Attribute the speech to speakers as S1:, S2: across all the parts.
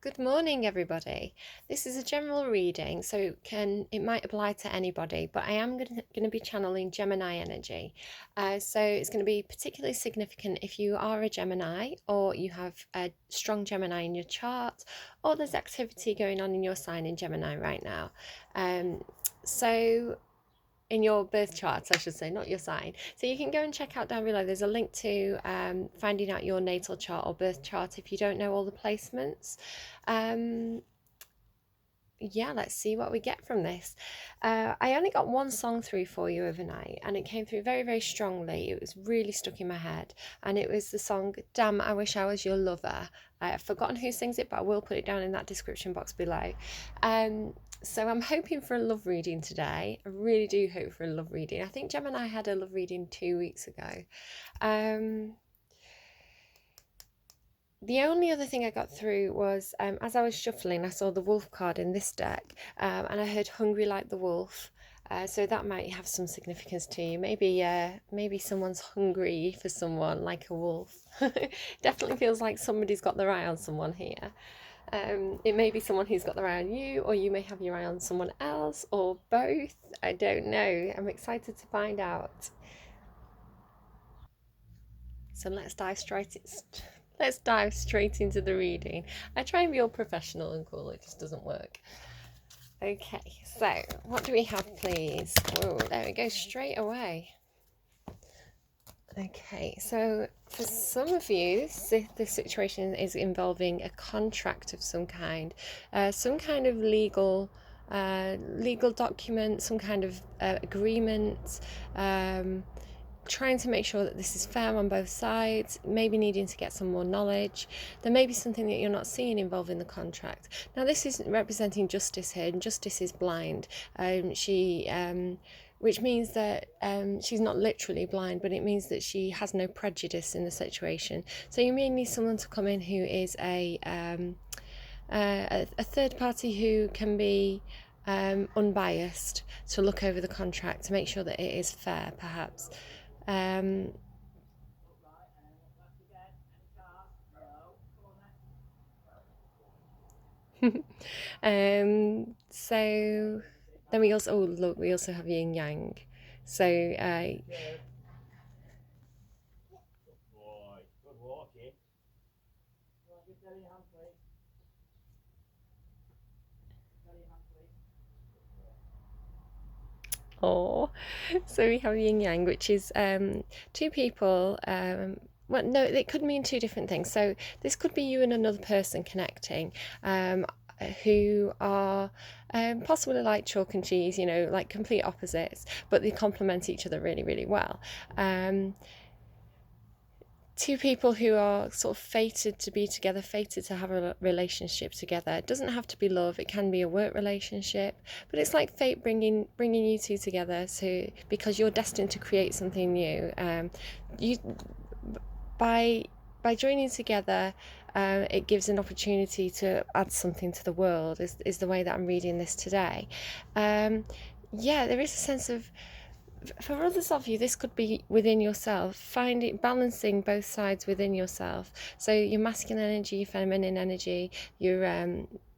S1: Good morning, everybody. This is a general reading, so it might apply to anybody, but I am going to be channeling Gemini energy. So it's going to be particularly significant if you are a Gemini or you have a strong Gemini in your chart, or there's activity going on in your sign in Gemini right now. So in your birth chart, I should say, not your sign. So you can go and check out down below. There's a link to finding out your natal chart or birth chart if you don't know all the placements. Yeah, let's see what we get from this. I only got one song through for you overnight, and it came through very, very strongly. It was really stuck in my head, and it was the song Damn, I Wish I Was Your Lover. I've forgotten who sings it, but I will put it down in that description box below. So I'm hoping for a love reading today. I really do hope for a love reading. I think Gemini had a love reading 2 weeks ago. The only other thing I got through was, as I was shuffling, I saw the wolf card in this deck, and I heard hungry like the wolf. So that might have some significance to you. Maybe someone's hungry for someone like a wolf. Definitely feels like somebody's got their eye on someone here. It may be someone who's got their eye on you, or you may have your eye on someone else, or both. I don't know. I'm excited to find out. So let's dive straight into the reading. I try and be all professional and cool, it just doesn't work. Okay, so what do we have, please? Whoa, there we go, straight away. Okay, so for some of you, this situation is involving a contract of some kind of legal document, some kind of agreement, trying to make sure that this is fair on both sides, maybe needing to get some more knowledge. There may be something that you're not seeing involving the contract. Now, this isn't representing justice here, and justice is blind. Which means that she's not literally blind, but it means that she has no prejudice in the situation. So you may need someone to come in who is a third party who can be unbiased, to look over the contract to make sure that it is fair, perhaps. So then we also have yin yang. So so we have yin yang, which is two people. Well, no, it could mean two different things. So this could be you and another person connecting, who are possibly like chalk and cheese, like complete opposites, but they complement each other really, really well. Two people who are sort of fated to be together, fated to have a relationship together. It doesn't have to be love, it can be a work relationship, but it's like fate bringing you two together, so because you're destined to create something new. By joining together, it gives an opportunity to add something to the world, is the way that I'm reading this today. There is a sense of, for others of you, this could be within yourself, balancing both sides within yourself. So your masculine energy, your feminine energy, your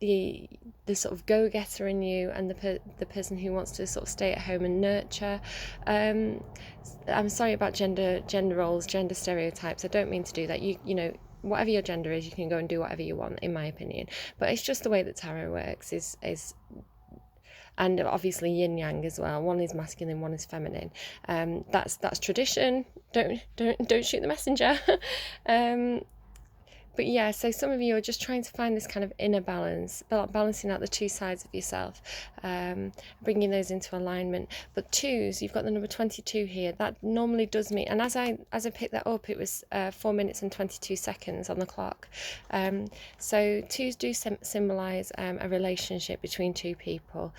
S1: the sort of go-getter in you, and the person who wants to sort of stay at home and nurture. I'm sorry about gender roles, gender stereotypes. I don't mean to do that. You know, whatever your gender is, you can go and do whatever you want, in my opinion. But it's just the way that tarot works. And obviously yin yang as well. One is masculine, one is feminine. That's tradition. Don't shoot the messenger. But yeah, so some of you are just trying to find this kind of inner balance, balancing out the two sides of yourself, bringing those into alignment. But twos, you've got the number 22 here. That normally does mean, and as I picked that up, it was 4 minutes and 22 seconds on the clock. So twos do symbolise a relationship between two people.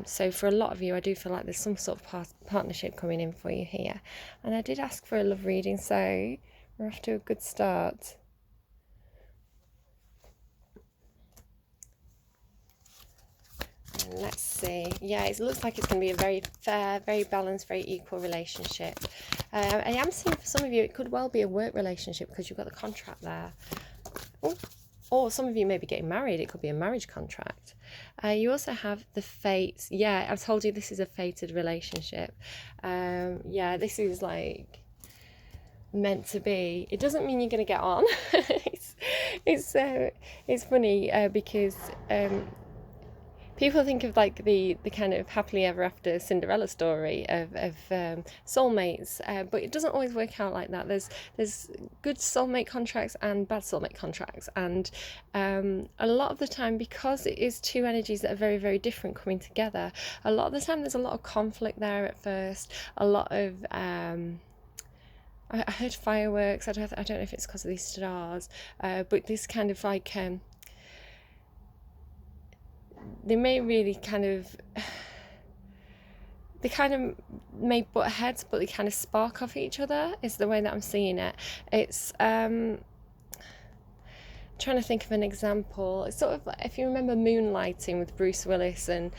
S1: So for a lot of you, I do feel like there's some sort of partnership coming in for you here. And I did ask for a love reading, so we're off to a good start. Let's see. Yeah, it looks like it's going to be a very fair, very balanced, very equal relationship. I am seeing for some of you it could well be a work relationship because you've got the contract there. Oh, or some of you may be getting married. It could be a marriage contract. You also have the fates. Yeah, I've told you this is a fated relationship. Yeah, this is like meant to be. It doesn't mean you're going to get on. It's funny because people think of like the kind of happily ever after Cinderella story of soulmates, but it doesn't always work out like that. There's good soulmate contracts and bad soulmate contracts, and a lot of the time, because it is two energies that are very, very different coming together, a lot of the time there's a lot of conflict there at first, a lot of I heard fireworks. I don't know if it's because of these stars, but this kind of like they may really kind of they kind of may butt heads, but they kind of spark off each other, is the way that I'm seeing it. It's trying to think of an example. It's sort of like, if you remember Moonlighting with Bruce Willis and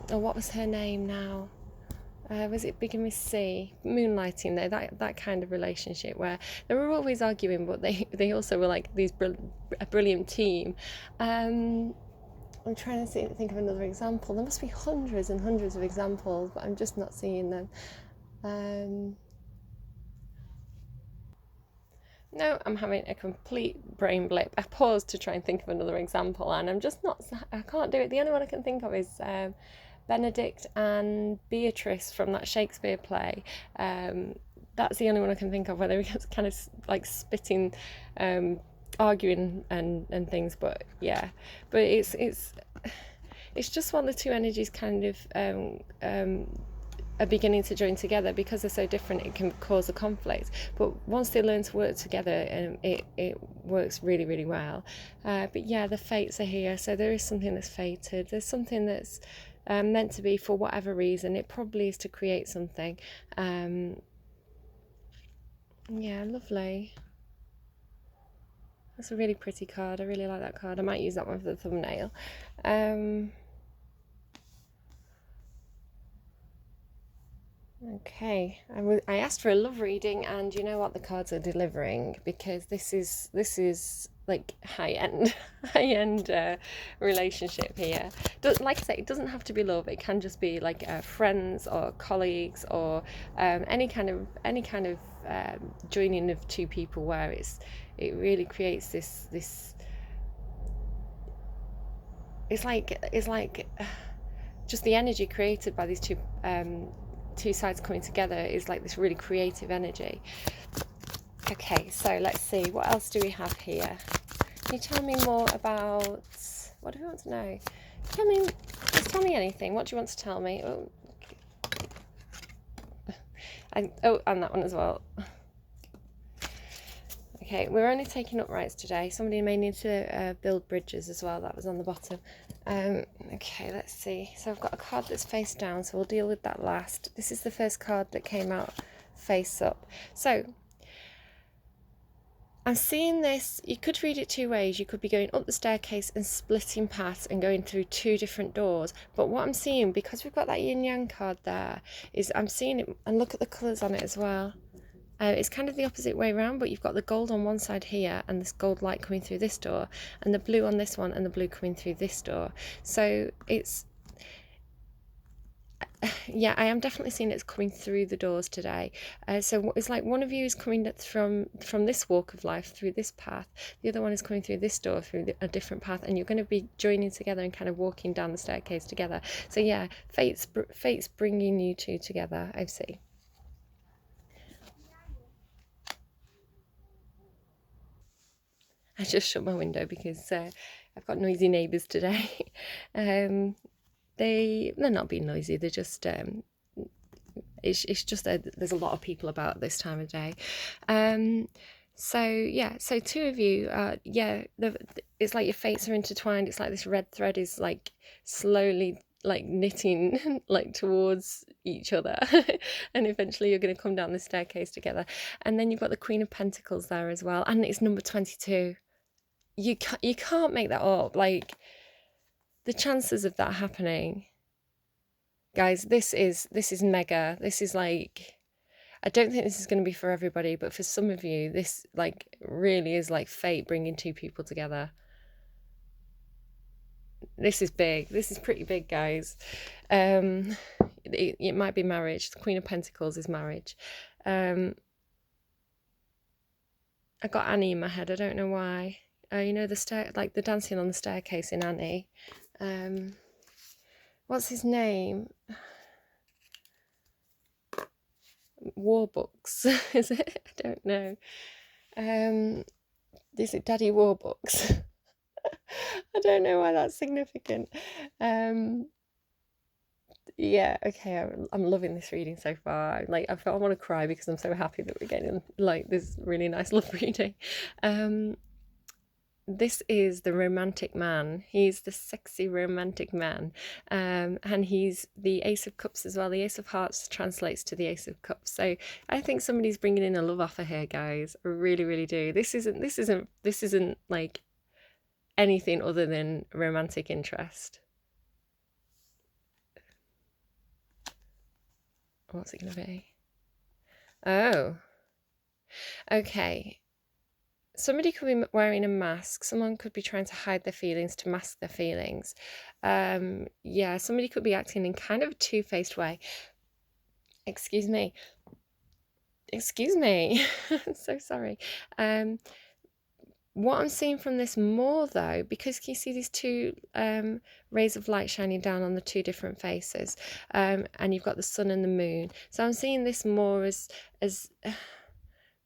S1: what was her name now? Was it Big and Miss C? Moonlighting, though, that kind of relationship where they were always arguing, but they also were like a brilliant team. I'm trying to think of another example. There must be hundreds and hundreds of examples, but I'm just not seeing them. No, I'm having a complete brain blip. I paused to try and think of another example, and I can't do it. The only one I can think of is Benedict and Beatrice from that Shakespeare play. That's the only one I can think of where they were kind of like spitting, arguing and things. But yeah, but it's just when the two energies kind of are beginning to join together, because they're so different. It can cause a conflict, but once they learn to work together, it works really, really well. But yeah, the fates are here, so there is something that's fated. There's something that's meant to be for whatever reason. It probably is to create something. Yeah, lovely. That's a really pretty card. I really like that card. I might use that one for the thumbnail. Okay, I asked for a love reading, and you know what, the cards are delivering, because this is like high end relationship here. Like I say, it doesn't have to be love. It can just be like friends or colleagues, or any kind of joining of two people where it really creates this it's like just the energy created by these two sides coming together is like this really creative energy. Okay, so let's see, what else do we have here? Can you tell me more about, what do we want to know? Just tell me anything. What do you want to tell me? And that one as well. Okay, we're only taking uprights today. Somebody may need to build bridges as well. That was on the bottom. Okay, let's see. So I've got a card that's face down, so we'll deal with that last. This is the first card that came out face up. So I'm seeing this, you could read it two ways. You could be going up the staircase and splitting paths and going through two different doors. But what I'm seeing, because we've got that yin yang card there, is I'm seeing it, and look at the colours on it as well. It's kind of the opposite way around, but you've got the gold on one side here and this gold light coming through this door, and the blue on this one and the blue coming through this door. So it's, yeah, I am definitely seeing it's coming through the doors today. So it's like one of you is coming from this walk of life through this path, the other one is coming through this door through a different path, and you're going to be joining together and kind of walking down the staircase together. So yeah, fate's bringing you two together, I see. I just shut my window because I've got noisy neighbours today. They're not being noisy. They're just it's just there's a lot of people about this time of day. So yeah, so two of you, it's like your fates are intertwined. It's like this red thread is like slowly like knitting like towards each other, and eventually you're going to come down the staircase together. And then you've got the Queen of Pentacles there as well, and it's number 22. You can't make that up. Like, the chances of that happening, guys, this is mega. This is like, I don't think this is going to be for everybody, but for some of you, this like really is like fate bringing two people together. This is big. This is pretty big, guys. It might be marriage. The Queen of Pentacles is marriage. I got Annie in my head. I don't know why. You know like the dancing on the staircase in Annie. What's his name? Warbooks, is it? I don't know. Is it Daddy Warbooks? I don't know why that's significant. Yeah, okay, I'm loving this reading so far. Like, I want to cry because I'm so happy that we're getting like this really nice love reading. This is the romantic man. He's the sexy romantic man, and he's the Ace of Cups as well. The Ace of Hearts translates to the Ace of Cups. So I think somebody's bringing in a love offer here, guys. I really, really do. This isn't like anything other than romantic interest. What's it gonna be? Oh, okay. Somebody could be wearing a mask. Someone could be trying to hide their feelings, to mask their feelings. Yeah, somebody could be acting in kind of a two-faced way. Excuse me. Excuse me. So sorry. What I'm seeing from this more, though, because you see these two rays of light shining down on the two different faces, and you've got the sun and the moon. So I'm seeing this more as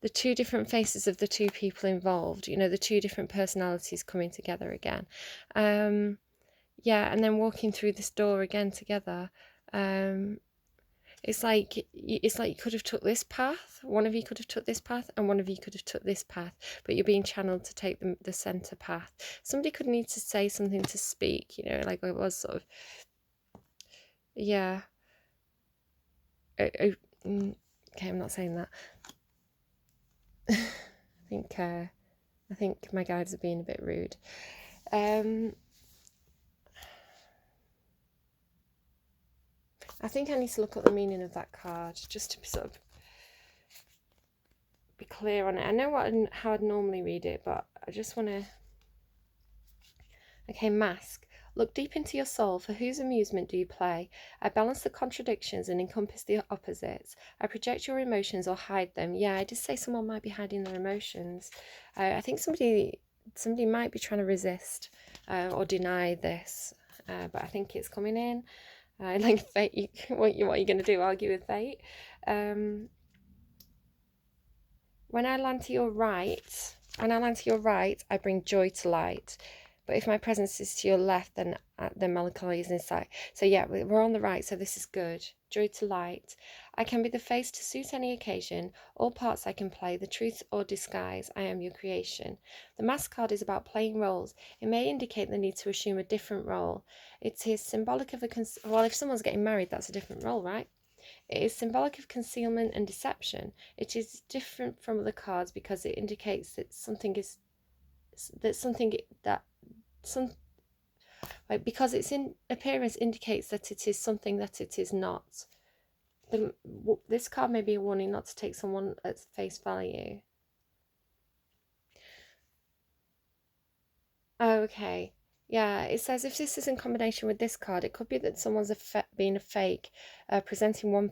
S1: the two different faces of the two people involved, you know, the two different personalities coming together again. Yeah, and then walking through this door again together. It's like you could have took this path. One of you could have took this path, and one of you could have took this path, but you're being channeled to take the center path. Somebody could need to say something, to speak, you know, like it was sort of, yeah. Okay, I'm not saying that. I think my guides are being a bit rude. I think I need to look up the meaning of that card just to sort of be clear on it. I know how I'd normally read it, but I just want to... Okay, mask. Look deep into your soul. For whose amusement do you play? I balance the contradictions and encompass the opposites. I project your emotions or hide them. Yeah, I did say someone might be hiding their emotions. I think somebody might be trying to resist or deny this, but I think it's coming in. Like fate, what are you going to do? Argue with fate? When I land to your right, I bring joy to light. But if my presence is to your left, then melancholy is in sight. So yeah, we're on the right, so this is good. Joy to light. I can be the face to suit any occasion. All parts I can play, the truth or disguise. I am your creation. The mask card is about playing roles. It may indicate the need to assume a different role. It is symbolic of well, if someone's getting married, that's a different role, right? It is symbolic of concealment and deception. It is different from other cards because it indicates that because its in appearance indicates that it is something that it is not. This card may be a warning not to take someone at face value. Oh, okay. Yeah, it says if this is in combination with this card, it could be that someone's being a fake, presenting one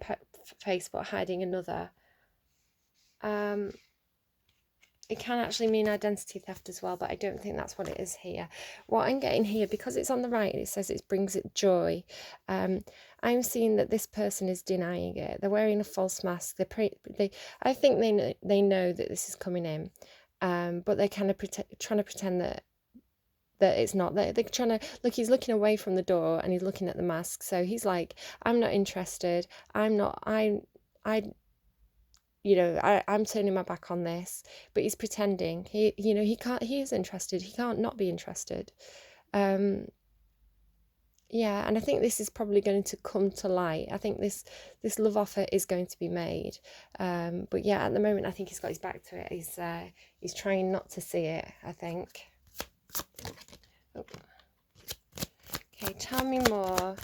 S1: face but hiding another. It can actually mean identity theft as well, but I don't think that's what it is here. What I'm getting here, because it's on the right, it says it brings it joy. I'm seeing that this person is denying it. They're wearing a false mask. I think they know that this is coming in, but they're kind of trying to pretend that it's not. They're trying to look. He's looking away from the door and he's looking at the mask. So he's like, I'm not interested. I'm turning my back on this, but he's pretending. He is interested. He can't not be interested. Yeah, and I think this is probably going to come to light. I think this love offer is going to be made. But yeah, at the moment, I think he's got his back to it. He's trying not to see it, I think. Oh. Okay, tell me more.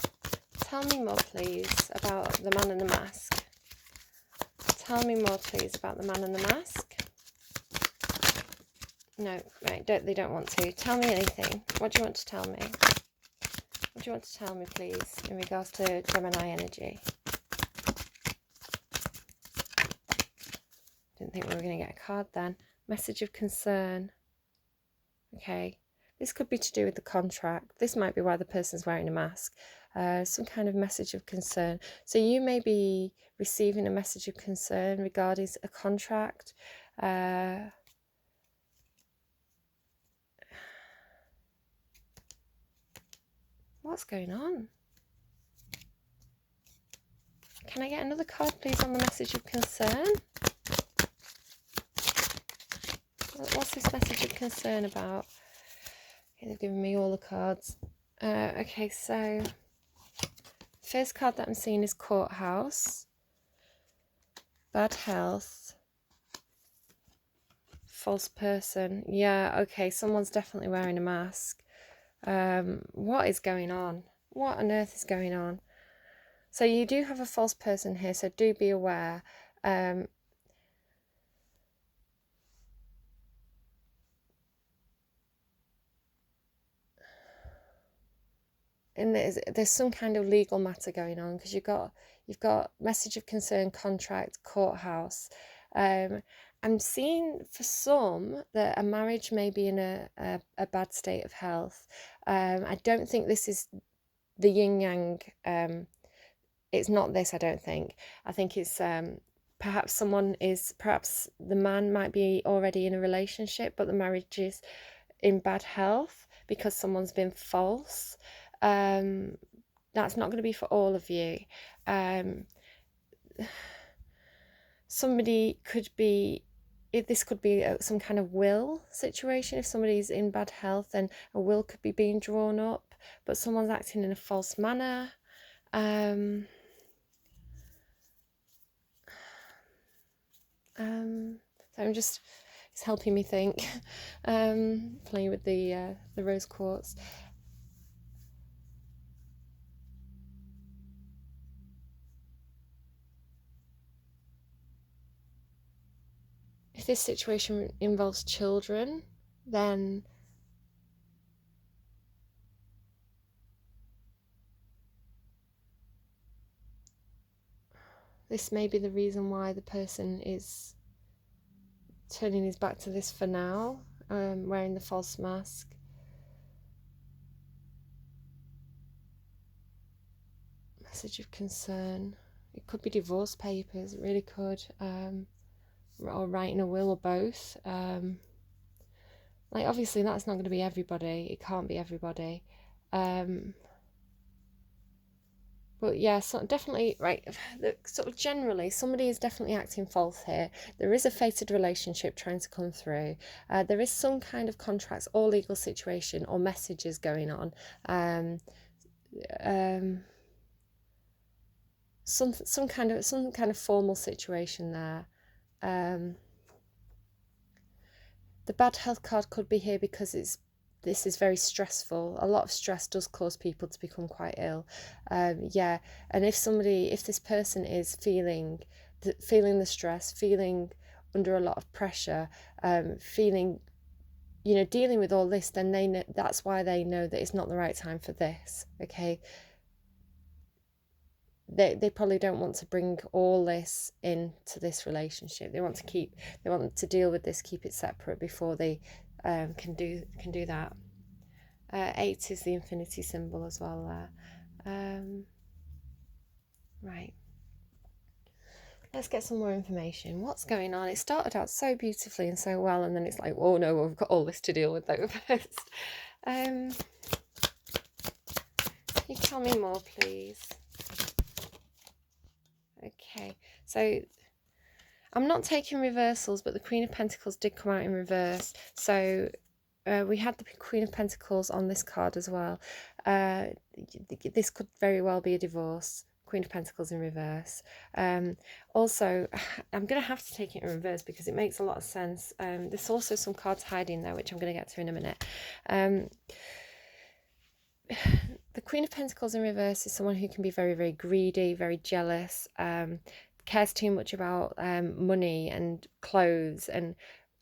S1: Tell me more, please, about the man in the mask. Tell me more, please, about the man in the mask. No, right, they don't want to. Tell me anything. What do you want to tell me? What do you want to tell me, please, in regards to Gemini energy? Didn't think we were going to get a card then. Message of concern. Okay. This could be to do with the contract. This might be why the person's wearing a mask. Some kind of message of concern. So you may be receiving a message of concern regarding a contract. What's going on? Can I get another card, please, on the message of concern? What's this message of concern about? Okay, they've given me all the cards. Okay, so first card that I'm seeing is courthouse, bad health, false person. Yeah, okay, someone's definitely wearing a mask. What is going on? What on earth is going on? So you do have a false person here, so do be aware. And there's some kind of legal matter going on, because you've got message of concern, contract, courthouse. I'm seeing for some that a marriage may be in a bad state of health. I don't think this is the yin yang. It's not this, I don't think. I think it's perhaps the man might be already in a relationship, but the marriage is in bad health because someone's been false. That's not going to be for all of you. Somebody could be, if this could be some kind of will situation. If somebody's in bad health, then a will could be being drawn up, but someone's acting in a false manner. So it's helping me think. Playing with the rose quartz. If this situation involves children, then this may be the reason why the person is turning his back to this for now, wearing the false mask. Message of concern. It could be divorce papers, it really could. Or writing a will, or both. Like, obviously that's not going to be everybody. It can't be everybody. But yeah, so definitely, right, sort of generally, somebody is definitely acting false here. There is a fated relationship trying to come through. There is some kind of contracts or legal situation or messages going on. Some kind of formal situation there. The bad health card could be here because this is very stressful. A lot of stress does cause people to become quite ill. Yeah, and if this person is feeling the stress, feeling under a lot of pressure, feeling, dealing with all this, then they know, that's why they know that it's not the right time for this. Okay. They probably don't want to bring all this into this relationship. They want to deal with this, keep it separate before they can do that. 8 is the infinity symbol as well there. Right. Let's get some more information. What's going on? It started out so beautifully and so well, and then it's like, oh no, we've got all this to deal with though first. Can you tell me more, please? Okay, so I'm not taking reversals, but the Queen of Pentacles did come out in reverse. So we had the Queen of Pentacles on this card as well. This could very well be a divorce. Queen of Pentacles in reverse. Also, I'm going to have to take it in reverse because it makes a lot of sense. There's also some cards hiding there, which I'm going to get to in a minute. The Queen of Pentacles in reverse is someone who can be very, very greedy, very jealous. cares too much about money and clothes and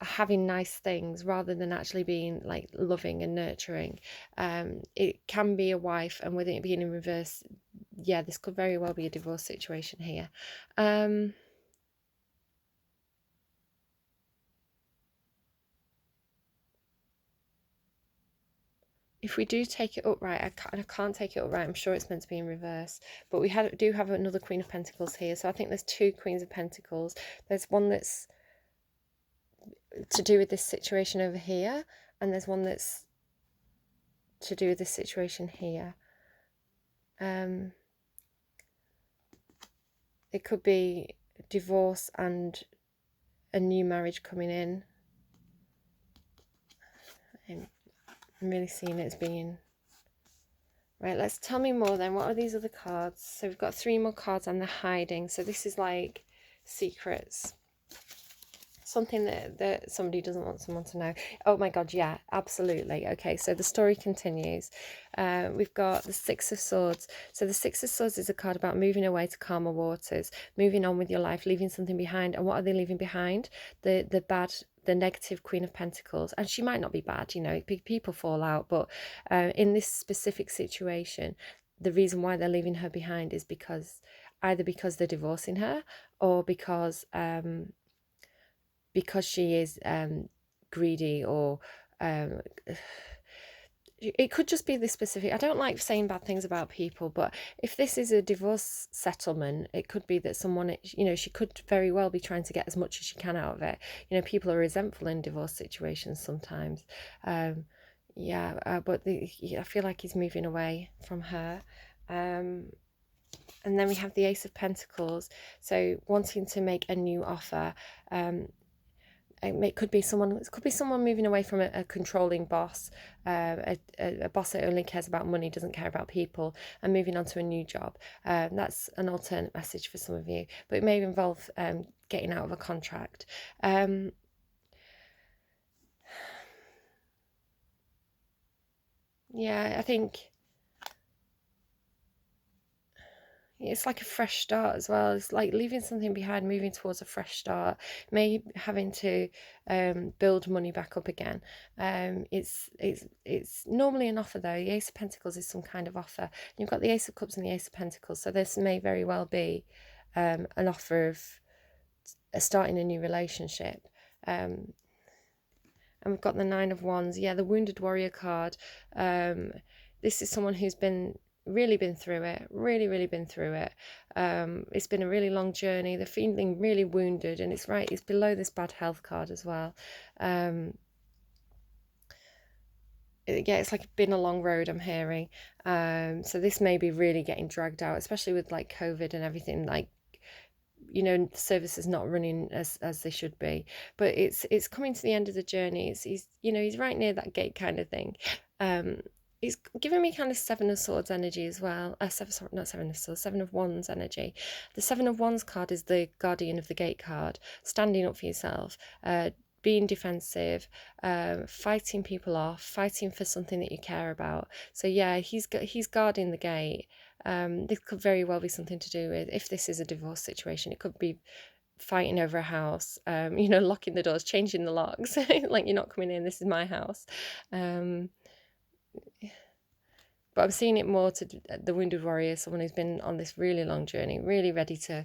S1: having nice things rather than actually being like loving and nurturing. It can be a wife, and with it being in reverse, yeah, this could very well be a divorce situation here. If we do take it upright, I can't take it upright. I'm sure it's meant to be in reverse. But we do have another Queen of Pentacles here. So I think there's two Queens of Pentacles. There's one that's to do with this situation over here, and there's one that's to do with this situation here. It could be divorce and a new marriage coming in. I'm really seeing it as being... Right, let's tell me more then. What are these other cards? So we've got 3 more cards and they're hiding. So this is like secrets. Something that somebody doesn't want someone to know. Oh my God, yeah, absolutely. Okay, so the story continues. We've got the 6 of Swords. So the 6 of Swords is a card about moving away to calmer waters, moving on with your life, leaving something behind. And what are they leaving behind? The bad, the negative Queen of Pentacles. And she might not be bad, you know, people fall out. But in this specific situation, the reason why they're leaving her behind is because either because they're divorcing her or because she is greedy, or it could just be this specific... I don't like saying bad things about people, but if this is a divorce settlement, it could be that someone, you know, she could very well be trying to get as much as she can out of it. You know, people are resentful in divorce situations sometimes. But I feel like he's moving away from her. And then we have the Ace of Pentacles, so wanting to make a new offer. It could be someone moving away from a controlling boss, a boss that only cares about money, doesn't care about people, and moving on to a new job. That's an alternate message for some of you, but it may involve getting out of a contract. Yeah, I think it's like a fresh start as well. It's like leaving something behind, moving towards a fresh start, maybe having to build money back up again. It's normally an offer though. The Ace of Pentacles is some kind of offer. You've got the Ace of Cups and the Ace of Pentacles, so this may very well be an offer of starting a new relationship. And we've got the Nine of Wands. Yeah, the Wounded Warrior card. This is someone who's really been through it, really been through it. It's been a really long journey. They're feeling really wounded, and it's below this bad health card as well. It's like been a long road, I'm hearing. So this may be really getting dragged out, especially with like COVID and everything. Like, you know, the services not running as they should be, but it's coming to the end of the journey. He's you know, he's right near that gate kind of thing. It's giving me kind of 7 of Swords energy as well. Not 7 of Swords, 7 of Wands energy. The 7 of Wands card is the Guardian of the Gate card, standing up for yourself, being defensive, fighting people off, fighting for something that you care about. So yeah, he's guarding the gate. This could very well be something to do with, if this is a divorce situation, it could be fighting over a house, you know, locking the doors, changing the locks, like, you're not coming in, this is my house. But I'm seeing it more to the Wounded Warrior, someone who's been on this really long journey, really ready to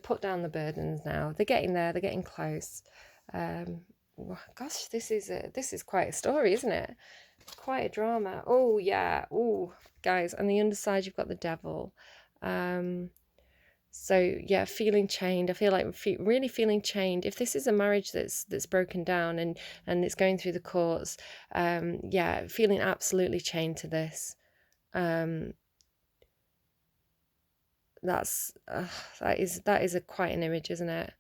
S1: put down the burdens now. They're getting there, they're getting close. Gosh, this is quite a story, isn't it? Quite a drama. Oh yeah. Oh guys, on the underside you've got the Devil. So yeah, feeling chained. I feel like really feeling chained. If this is a marriage that's broken down and it's going through the courts, yeah, feeling absolutely chained to this. That is quite an image, isn't it?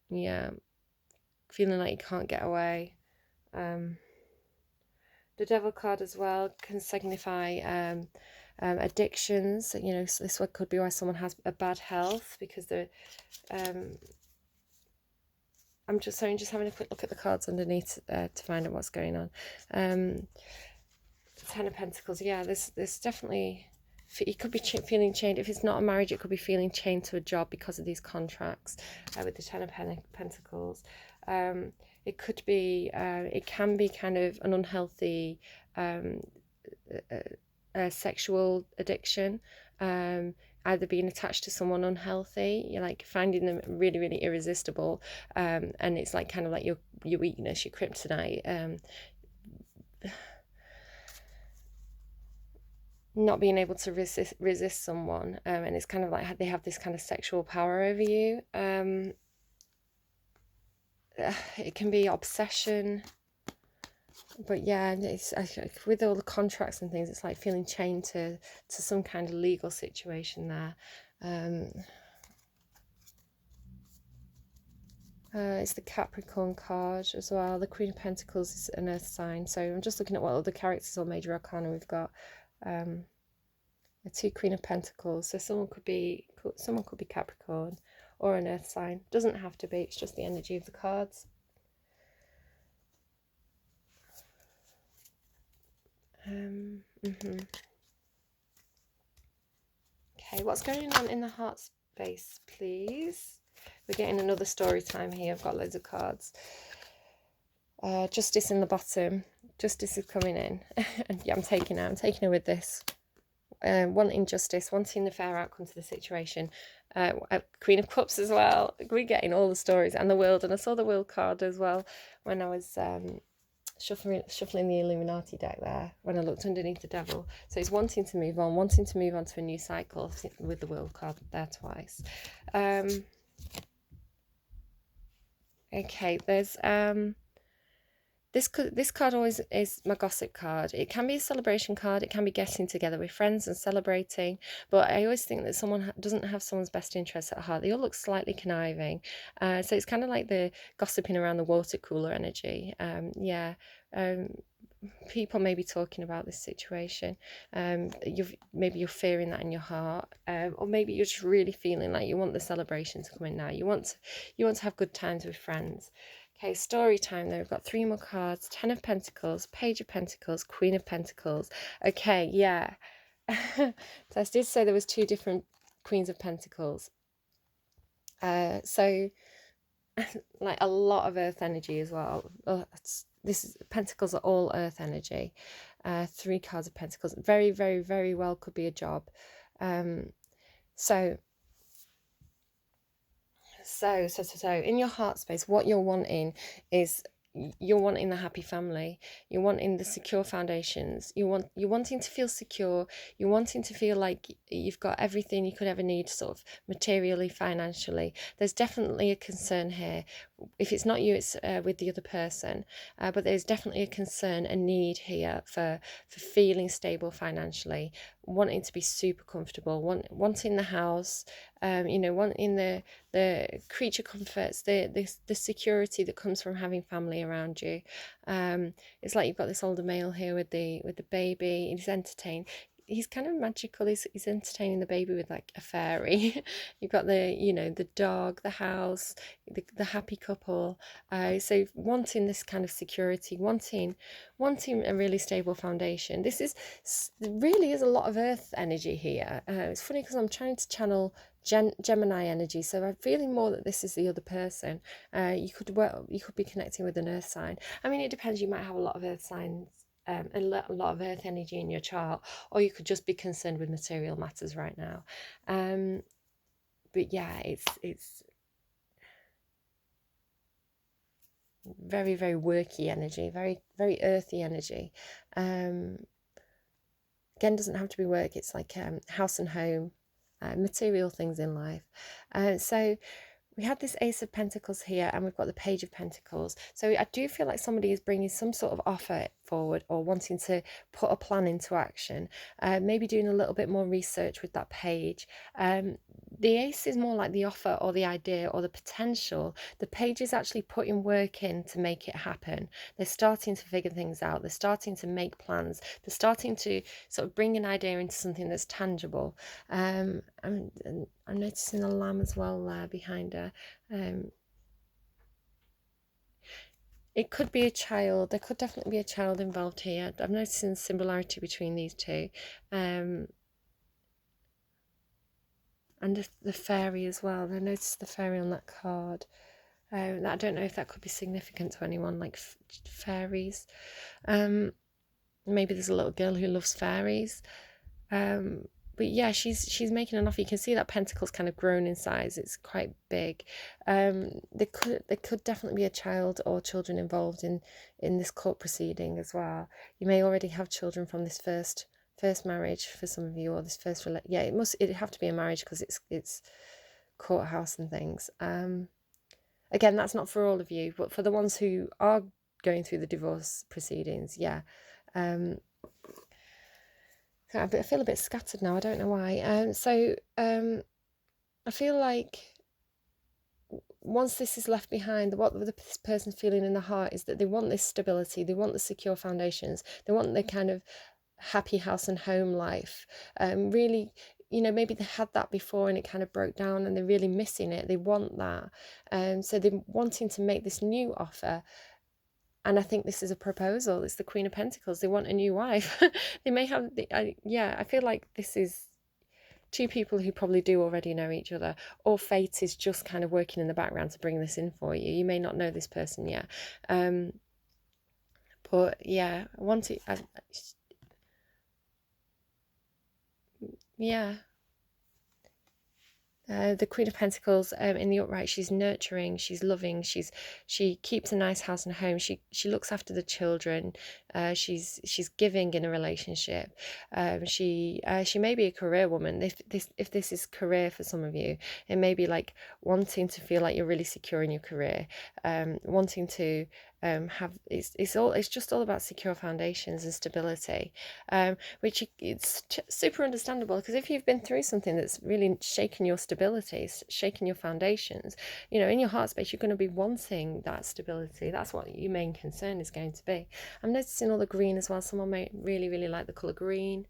S1: Yeah, feeling like you can't get away. The Devil card as well can signify addictions. You know, so this one could be why someone has a bad health, because they're I'm just having a quick look at the cards underneath to find out what's going on. 10 of Pentacles. Yeah, there's definitely it could be feeling chained. If it's not a marriage, it could be feeling chained to a job because of these contracts with the Ten of Pentacles. It could be, it can be kind of an unhealthy sexual addiction, either being attached to someone unhealthy, you're like finding them really, really irresistible, and it's like kind of like your weakness, your kryptonite. Not being able to resist someone, and it's kind of like they have this kind of sexual power over you. It can be obsession, but yeah, it's with all the contracts and things, it's like feeling chained to some kind of legal situation there. It's the Capricorn card as well. The Queen of Pentacles is an earth sign, so I'm just looking at what other characters or major arcana we've got. The two Queen of Pentacles, so someone could be Capricorn or an earth sign. Doesn't have to be, it's just the energy of the cards. Okay, what's going on in the heart space, please? We're getting another story time here. I've got loads of cards. Justice in the bottom. Justice is coming in. And yeah, I'm taking her with this. Wanting justice, wanting the fair outcome to the situation. Queen of Cups as well. We're getting all the stories, and the World. And I saw the World card as well when I was shuffling the Illuminati deck there, when I looked underneath the Devil. So it's wanting to move on to a new cycle with the World card there twice. Okay, there's this card always is my gossip card. It can be a celebration card. It can be getting together with friends and celebrating. But I always think that someone doesn't have someone's best interests at heart. They all look slightly conniving. So it's kind of like the gossiping around the water cooler energy. People may be talking about this situation. Maybe you're fearing that in your heart, or maybe you're just really feeling like you want the celebration to come in now. You want to have good times with friends. Okay, story time though. We've got 3 more cards. 10 of Pentacles, Page of Pentacles, Queen of Pentacles. Okay, yeah. So I did say there was 2 different Queens of Pentacles. So like a lot of earth energy as well. Pentacles are all earth energy. 3 cards of Pentacles. Very, very, very well could be a job. So in your heart space, what you're wanting is, you're wanting the happy family, you're wanting the secure foundations, you're wanting to feel secure, you're wanting to feel like you've got everything you could ever need, sort of materially, financially. There's definitely a concern here. If it's not you, it's with the other person, but there's definitely a concern, a need here for feeling stable financially, wanting to be super comfortable, wanting the house, wanting the creature comforts, the security that comes from having family around you. It's like you've got this older male here with the baby. He's entertained. He's kind of magical. He's entertaining the baby with like a fairy. You've got the dog, the house, the happy couple. So wanting this kind of security, wanting a really stable foundation. Really is a lot of earth energy here. It's funny because I'm trying to channel Gemini energy, so I'm feeling more that this is the other person. You could be connecting with an earth sign. I mean, it depends. You might have a lot of earth signs, and a lot of earth energy in your chart, or you could just be concerned with material matters right now. But yeah, it's very, very worky energy, very, very earthy energy. Again, doesn't have to be work. It's like house and home, material things in life. So we had this Ace of Pentacles here, and we've got the Page of Pentacles. So I do feel like somebody is bringing some sort of offer forward, or wanting to put a plan into action. Maybe doing a little bit more research with that page. The Ace is more like the offer or the idea or the potential. The Page is actually putting work in to make it happen. They're starting to figure things out. They're starting to make plans. They're starting to sort of bring an idea into something that's tangible. I'm noticing a lamb as well there behind her. It could be a child. There could definitely be a child involved here. I'm noticing a similarity between these two. and the fairy as well. I noticed the fairy on that card. I don't know if that could be significant to anyone, like fairies. Maybe there's a little girl who loves fairies. But yeah, she's making an offer. You can see that pentacle's kind of grown in size. It's quite big. There could definitely be a child or children involved in this court proceeding as well. You may already have children from this first marriage for some of you, or this first it'd have to be a marriage because it's courthouse and things. Again, that's not for all of you, but for the ones who are going through the divorce proceedings, yeah. I feel a bit scattered now. I don't know why. I feel like once this is left behind, what this person's feeling in the heart is that they want this stability, they want the secure foundations, they want the kind of happy house and home life. Really, maybe they had that before and it kind of broke down and they're really missing it. They want that. So they're wanting to make this new offer. And I think this is a proposal. It's the Queen of Pentacles. They want a new wife. They may have, I feel like this is two people who probably do already know each other, or fate is just kind of working in the background to bring this in for you. You may not know this person yet. But yeah, I want to, yeah. The Queen of Pentacles in the upright, she's nurturing, she's loving, she keeps a nice house and home, she looks after the children, she's giving in a relationship. She may be a career woman. If this is career for some of you, it may be like wanting to feel like you're really secure in your career, wanting to it's just all about secure foundations and stability, which it's super understandable, because if you've been through something that's really shaken your stability, shaken your foundations, in your heart space, you're going to be wanting that stability. That's what your main concern is going to be. I'm noticing all the green as well. Someone may really, really like the colour green.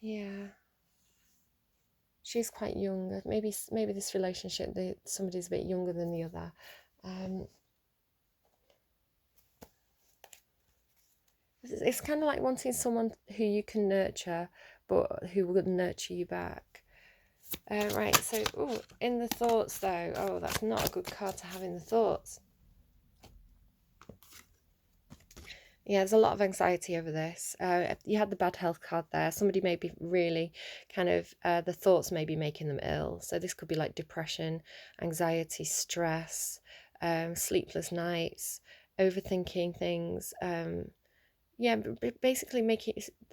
S1: Yeah. She's quite young. Maybe this relationship, somebody's a bit younger than the other. It's kind of like wanting someone who you can nurture, but who will nurture you back. Right, so in the thoughts though, that's not a good card to have in the thoughts. Yeah, there's a lot of anxiety over this. You had the bad health card there. Somebody may be really kind of, the thoughts may be making them ill. So this could be like depression, anxiety, stress, sleepless nights, overthinking things. Yeah, basically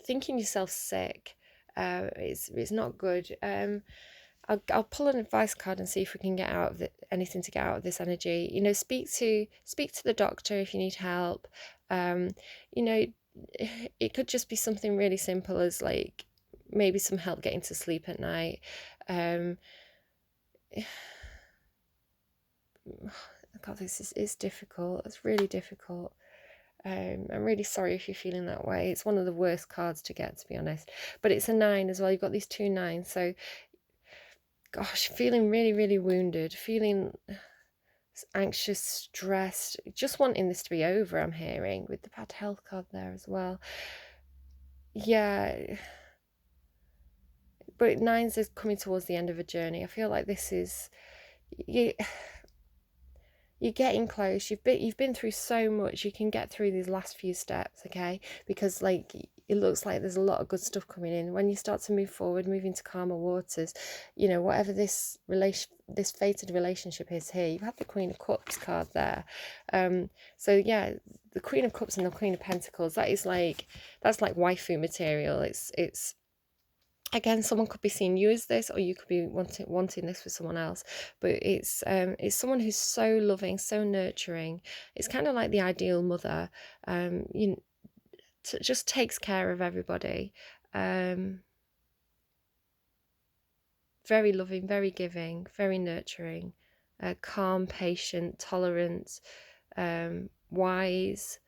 S1: thinking yourself sick. It's not good. I'll pull an advice card and see if we can get out of anything to get out of this energy. Speak to the doctor if you need help. It could just be something really simple as like maybe some help getting to sleep at night. God, this is difficult. It's really difficult. I'm really sorry if you're feeling that way. It's one of the worst cards to get, to be honest. But it's a 9 as well. You've got these 2 9s. So, gosh, feeling really, really wounded, feeling anxious, stressed, just wanting this to be over, I'm hearing, with the bad health card there as well. Yeah. But 9s is coming towards the end of a journey. I feel like this is... You're getting close. You've been through so much. You can get through these last few steps, okay? Because like it looks like there's a lot of good stuff coming in. When you start to move forward, move into calmer waters, whatever this fated relationship is here. You have the Queen of Cups card there. So yeah, the Queen of Cups and the Queen of Pentacles. That's like waifu material. It's again, someone could be seeing you as this, or you could be wanting this for someone else. But it's someone who's so loving, so nurturing. It's kind of like the ideal mother. Just takes care of everybody. Very loving, very giving, very nurturing. Calm, patient, tolerant, wise,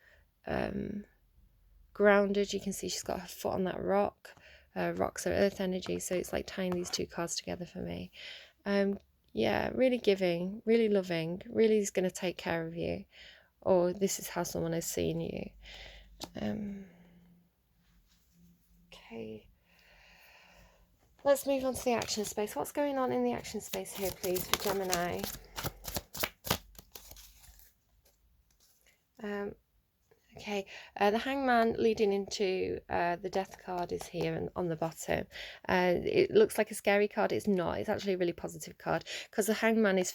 S1: grounded. You can see she's got her foot on that rock. Rocks are earth energy, so it's like tying these 2 cards together for me. Yeah, really giving, really loving, really is going to take care of you, or this is how someone has seen you. Okay. Let's move on to the action space. What's going on in the action space here, please, for Gemini? Okay, the Hangman leading into the Death card is here and on the bottom. It looks like a scary card. It's not. It's actually a really positive card, because the Hangman is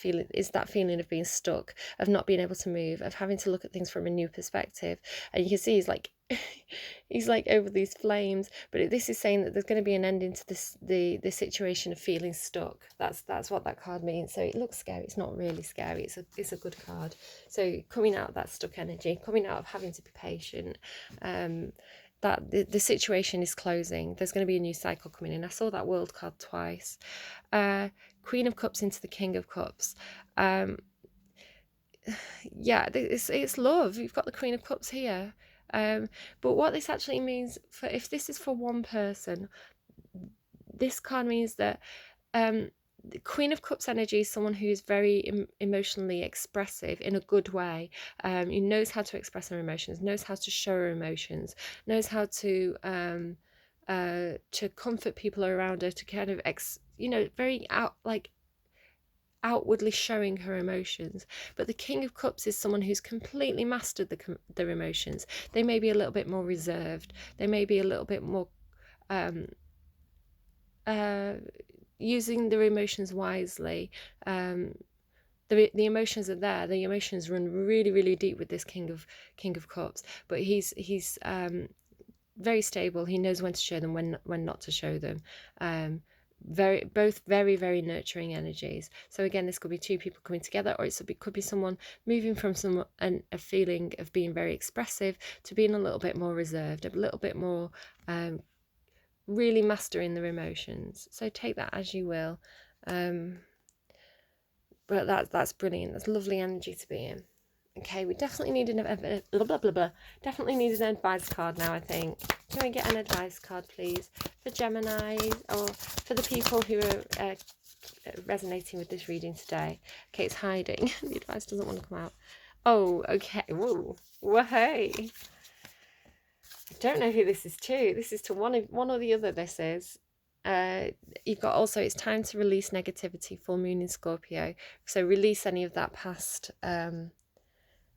S1: that feeling of being stuck, of not being able to move, of having to look at things from a new perspective. And you can see he's like he's like over these flames, but this is saying that there's going to be an ending to the situation of feeling stuck. That's what that card means. So it looks scary. It's not really scary. It's a good card. So coming out of that stuck energy, coming out of having to be patient, that the situation is closing. There's going to be a new cycle coming in. I saw that World card twice. Queen of Cups into the King of Cups. Yeah, it's love. You've got the Queen of Cups here. But what this actually means, for if this is for one person, this card means that the Queen of Cups energy is someone who is very emotionally expressive in a good way. Who knows how to express her emotions, knows how to show her emotions, knows how to comfort people around her, to kind of very outwardly showing her emotions. But the King of Cups is someone who's completely mastered their emotions. They may be a little bit more reserved. They may be a little bit more using their emotions wisely. The emotions are there. The emotions run really, really deep with this King of Cups. But he's very stable. He knows when to show them, when not to show them. Both very, very nurturing energies. So again, this could be two people coming together, or it could be someone moving from a feeling of being very expressive to being a little bit more reserved, a little bit more really mastering their emotions. So take that as you will. But that's brilliant. That's lovely energy to be in. Okay, we definitely need definitely need an advice card now, I think. Can we get an advice card, please, for Gemini, or for the people who are resonating with this reading today? Okay, it's hiding. The advice doesn't want to come out. Oh, okay. Whoa, hey. I don't know who this is to. This is to one or the other. This is. You've got also, it's time to release negativity. Full moon in Scorpio. So release any of that past.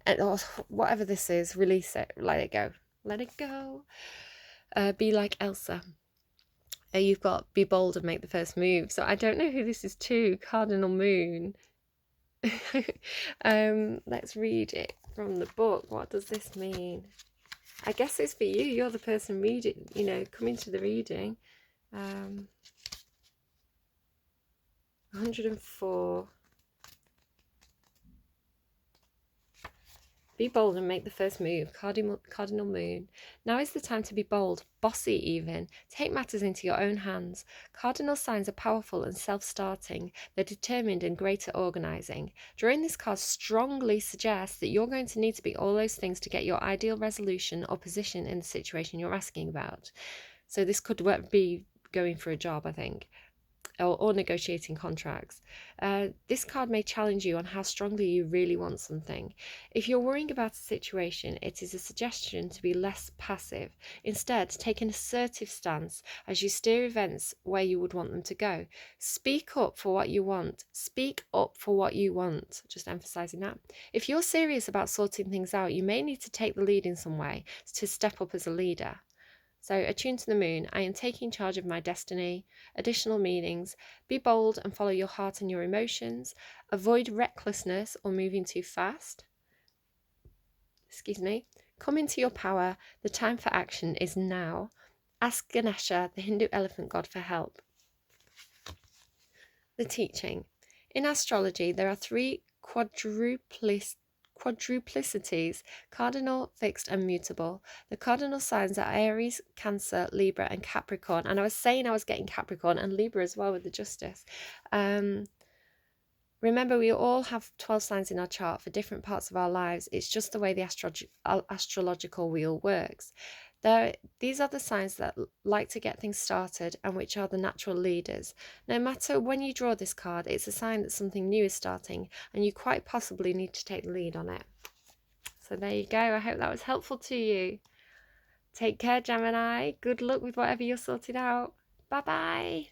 S1: And whatever this is, release it, let it go. Be like Elsa. You've got be bold and make the first move. So I don't know who this is to. Cardinal Moon. Let's read it from the book. What does this mean? I guess it's for you. You're the person reading, coming to the reading. 104. Be bold and make the first move. Cardinal Moon. Now is the time to be bold, bossy even. Take matters into your own hands. Cardinal signs are powerful and self-starting. They're determined and great at organising. Drawing this card strongly suggests that you're going to need to be all those things to get your ideal resolution or position in the situation you're asking about. So this could be going for a job, I think. Or negotiating contracts. This card may challenge you on how strongly you really want something. If you're worrying about a situation, it is a suggestion to be less passive. Instead, take an assertive stance as you steer events where you would want them to go. Speak up for what you want. Speak up for what you want. Just emphasizing that. If you're serious about sorting things out, you may need to take the lead in some way to step up as a leader. So, attuned to the moon, I am taking charge of my destiny. Additional meanings: be bold and follow your heart and your emotions. Avoid recklessness or moving too fast. Come into your power. The time for action is now. Ask Ganesha, the Hindu elephant god, for help. The teaching. In astrology, there are 3 quadruplicities: cardinal, fixed, and mutable. The cardinal signs are Aries, Cancer, Libra, and Capricorn. And I was saying I was getting Capricorn and Libra as well with the Justice. Remember, we all have 12 signs in our chart for different parts of our lives. It's just the way the astrological wheel works. These are the signs that like to get things started and which are the natural leaders. No matter when you draw this card, it's a sign that something new is starting and you quite possibly need to take the lead on it. So there you go. I hope that was helpful to you. Take care, Gemini. Good luck with whatever you're sorting out. Bye bye.